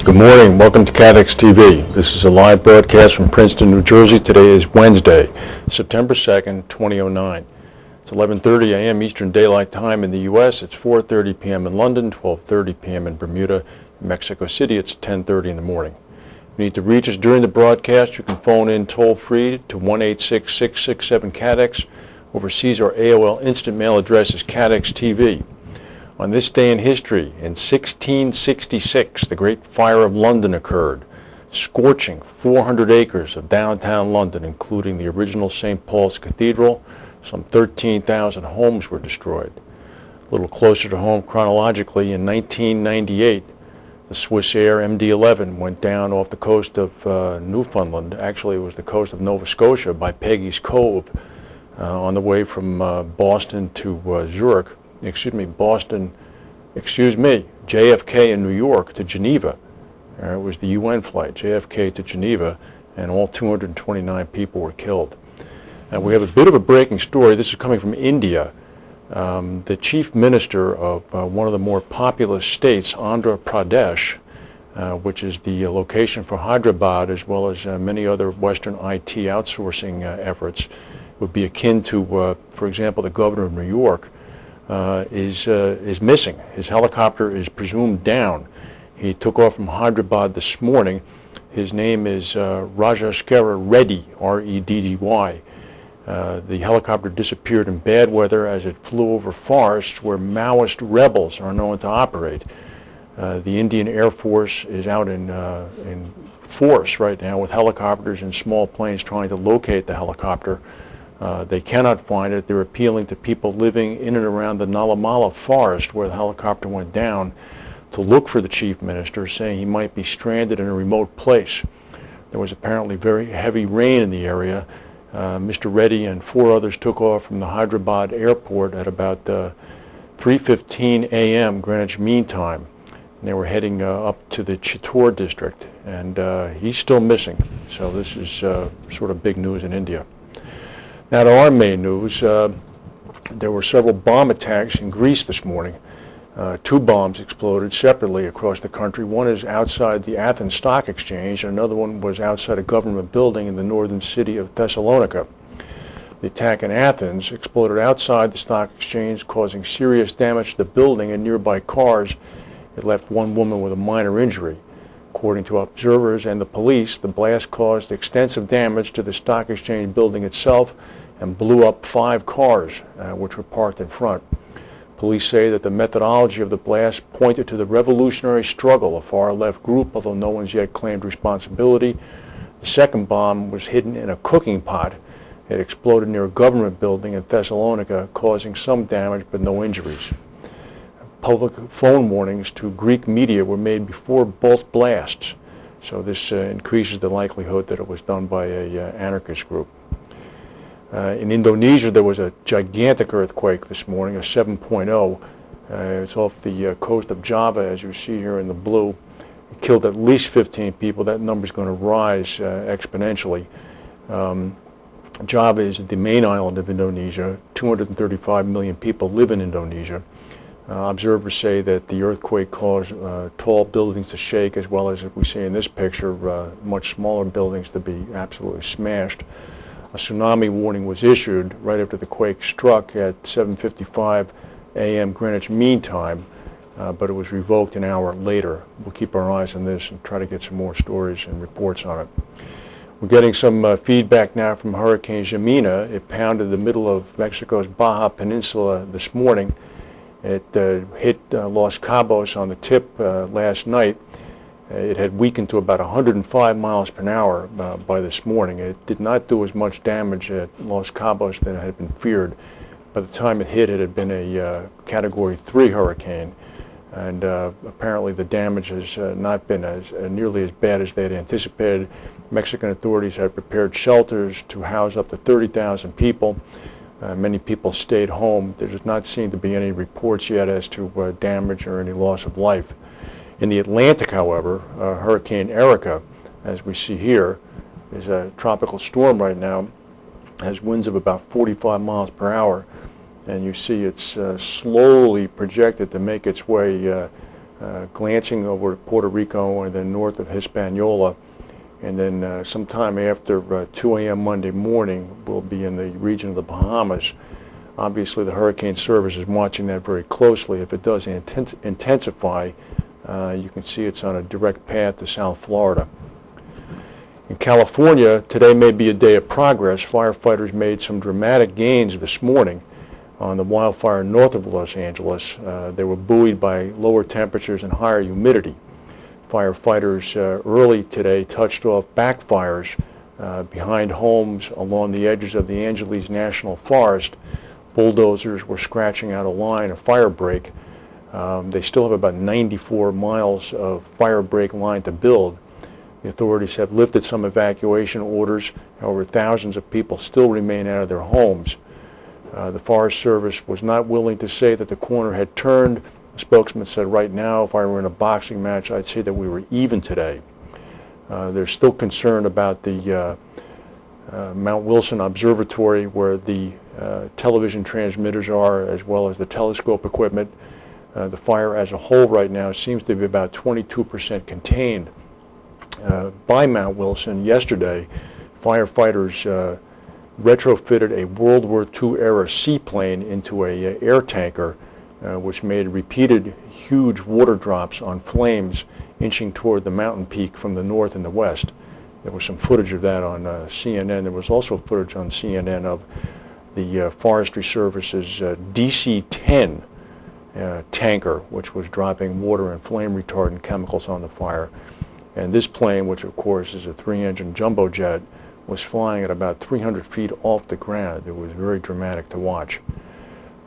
Good morning. Welcome to CATEX-TV. This is a live broadcast from Princeton, New Jersey. Today is Wednesday, September 2nd, 2009. It's 11:30 a.m. Eastern Daylight Time in the U.S. It's 4:30 p.m. in London, 12:30 p.m. in Bermuda. In Mexico City, it's 10:30 in the morning. If you need to reach us during the broadcast, you can phone in toll-free to 1-866-667-CATEX. Overseas, our AOL Instant Mail address is CATEX-TV. On this day in history, in 1666, the Great Fire of London occurred, scorching 400 acres of downtown London, including the original St. Paul's Cathedral. Some 13,000 homes were destroyed. A little closer to home chronologically, in 1998, the Swiss Air MD-11 went down off the coast of Newfoundland. Actually, it was the coast of Nova Scotia by Peggy's Cove on the way from Boston to Zurich. JFK in New York to Geneva. It was the UN flight, JFK to Geneva, and all 229 people were killed. And we have a bit of a breaking story. This is coming from India. The chief minister of one of the more populous states, Andhra Pradesh, which is the location for Hyderabad, as well as many other Western IT outsourcing efforts, would be akin to, for example, the governor of New York, is missing. His helicopter is presumed down. He took off from Hyderabad this morning. His name is Rajashkara Reddy, R-E-D-D-Y. The helicopter disappeared in bad weather as it flew over forests where Maoist rebels are known to operate. The Indian Air Force is out in force right now with helicopters and small planes trying to locate the helicopter. They cannot find it. They're appealing to people living in and around the Nalamala forest where the helicopter went down to look for the chief minister, saying he might be stranded in a remote place. There was apparently very heavy rain in the area. Mr. Reddy and 4 others took off from the Hyderabad airport at about 3:15 a.m. Greenwich Mean Time. And they were heading up to the Chittor district, and he's still missing. So this is sort of big news in India. Now to our main news, there were several bomb attacks in Greece this morning. 2 bombs exploded separately across the country. One is outside the Athens Stock Exchange, and another one was outside a government building in the northern city of Thessalonica. The attack in Athens exploded outside the stock exchange, causing serious damage to the building and nearby cars. It left one woman with a minor injury. According to observers and the police, the blast caused extensive damage to the stock exchange building itself and blew up 5 cars, which were parked in front. Police say that the methodology of the blast pointed to the revolutionary struggle, a far-left group, although no one's yet claimed responsibility. The second bomb was hidden in a cooking pot. It exploded near a government building in Thessalonica, causing some damage but no injuries. Public phone warnings to Greek media were made before both blasts, so this increases the likelihood that it was done by an anarchist group. In Indonesia, there was a gigantic earthquake this morning, a 7.0. It's off the coast of Java, as you see here in the blue. It killed at least 15 people. That number is going to rise exponentially. Java is the main island of Indonesia. 235 million people live in Indonesia. Observers say that the earthquake caused tall buildings to shake, as well as we see in this picture, much smaller buildings to be absolutely smashed. A tsunami warning was issued right after the quake struck at 7:55 a.m. Greenwich Mean Time, but it was revoked an hour later. We'll keep our eyes on this and try to get some more stories and reports on it. We're getting some feedback now from Hurricane Ximena. It pounded the middle of Mexico's Baja Peninsula this morning. It hit Los Cabos on the tip last night. It had weakened to about 105 miles per hour by this morning. It did not do as much damage at Los Cabos than had been feared. By the time it hit, it had been a Category 3 hurricane, and apparently the damage has not been nearly as bad as they had anticipated. Mexican authorities had prepared shelters to house up to 30,000 people. Many people stayed home. There does not seem to be any reports yet as to damage or any loss of life. In the Atlantic, however, Hurricane Erika, as we see here, is a tropical storm right now, has winds of about 45 miles per hour, and you see it's slowly projected to make its way glancing over Puerto Rico and then north of Hispaniola. And then sometime after 2 a.m. Monday morning, we'll be in the region of the Bahamas. Obviously, the Hurricane Service is watching that very closely. If it does intensify, you can see it's on a direct path to South Florida. In California, today may be a day of progress. Firefighters made some dramatic gains this morning on the wildfire north of Los Angeles. They were buoyed by lower temperatures and higher humidity. Firefighters early today touched off backfires behind homes along the edges of the Angeles National Forest. Bulldozers were scratching out a line, a fire break. They still have about 94 miles of fire break line to build. The authorities have lifted some evacuation orders. However, thousands of people still remain out of their homes. The Forest Service was not willing to say that the corner had turned. The spokesman said, right now, if I were in a boxing match, I'd say that we were even today. There's still concern about the Mount Wilson Observatory, where the television transmitters are, as well as the telescope equipment. The fire as a whole right now seems to be about 22% contained. By Mount Wilson yesterday, firefighters retrofitted a World War II era seaplane into a air tanker, which made repeated huge water drops on flames inching toward the mountain peak from the north and the west. There was some footage of that on CNN. There was also footage on CNN of the Forestry Service's DC-10 tanker, which was dropping water and flame retardant chemicals on the fire. And this plane, which of course is a 3-engine jumbo jet, was flying at about 300 feet off the ground. It was very dramatic to watch.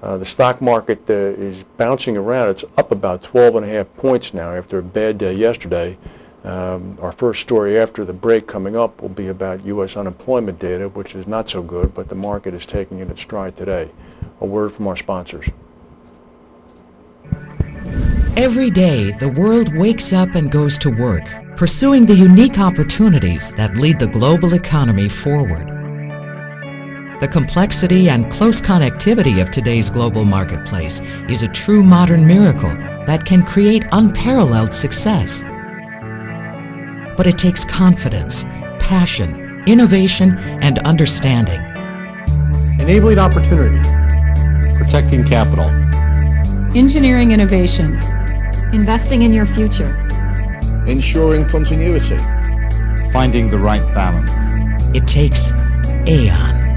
The stock market is bouncing around. It's up about 12.5 points now after a bad day yesterday. Our first story after the break coming up will be about U.S. unemployment data, which is not so good, but the market is taking it in stride today. A word from our sponsors. Every day, the world wakes up and goes to work, pursuing the unique opportunities that lead the global economy forward. The complexity and close connectivity of today's global marketplace is a true modern miracle that can create unparalleled success. But it takes confidence, passion, innovation, and understanding. Enabling opportunity. Protecting capital. Engineering innovation. Investing in your future. Ensuring continuity. Finding the right balance. It takes Aon.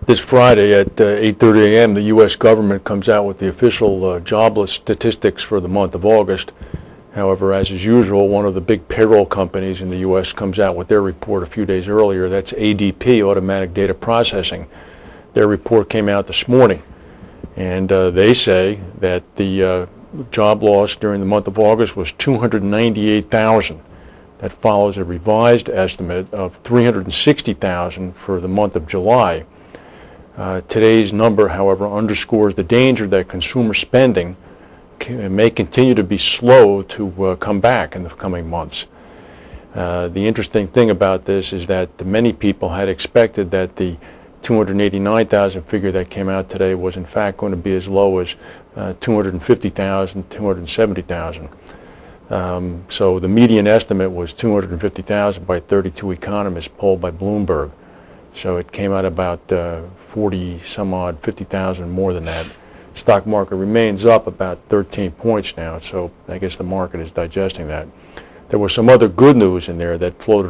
This Friday at 8:30 a.m., the U.S. government comes out with the official jobless statistics for the month of August. However, as is usual, one of the big payroll companies in the U.S. comes out with their report a few days earlier. That's ADP, Automatic Data Processing. Their report came out this morning, and they say that the job loss during the month of August was 298,000. That follows a revised estimate of 360,000 for the month of July. Today's number, however, underscores the danger that consumer spending may continue to be slow to come back in the coming months. The interesting thing about this is that many people had expected that the 289,000 figure that came out today was in fact going to be as low as 250,000, 270,000. So the median estimate was 250,000 by 32 economists polled by Bloomberg. So it came out about 40 some odd, 50,000 more than that. Stock market remains up about 13 points now, so I guess the market is digesting that. There was some other good news in there that floated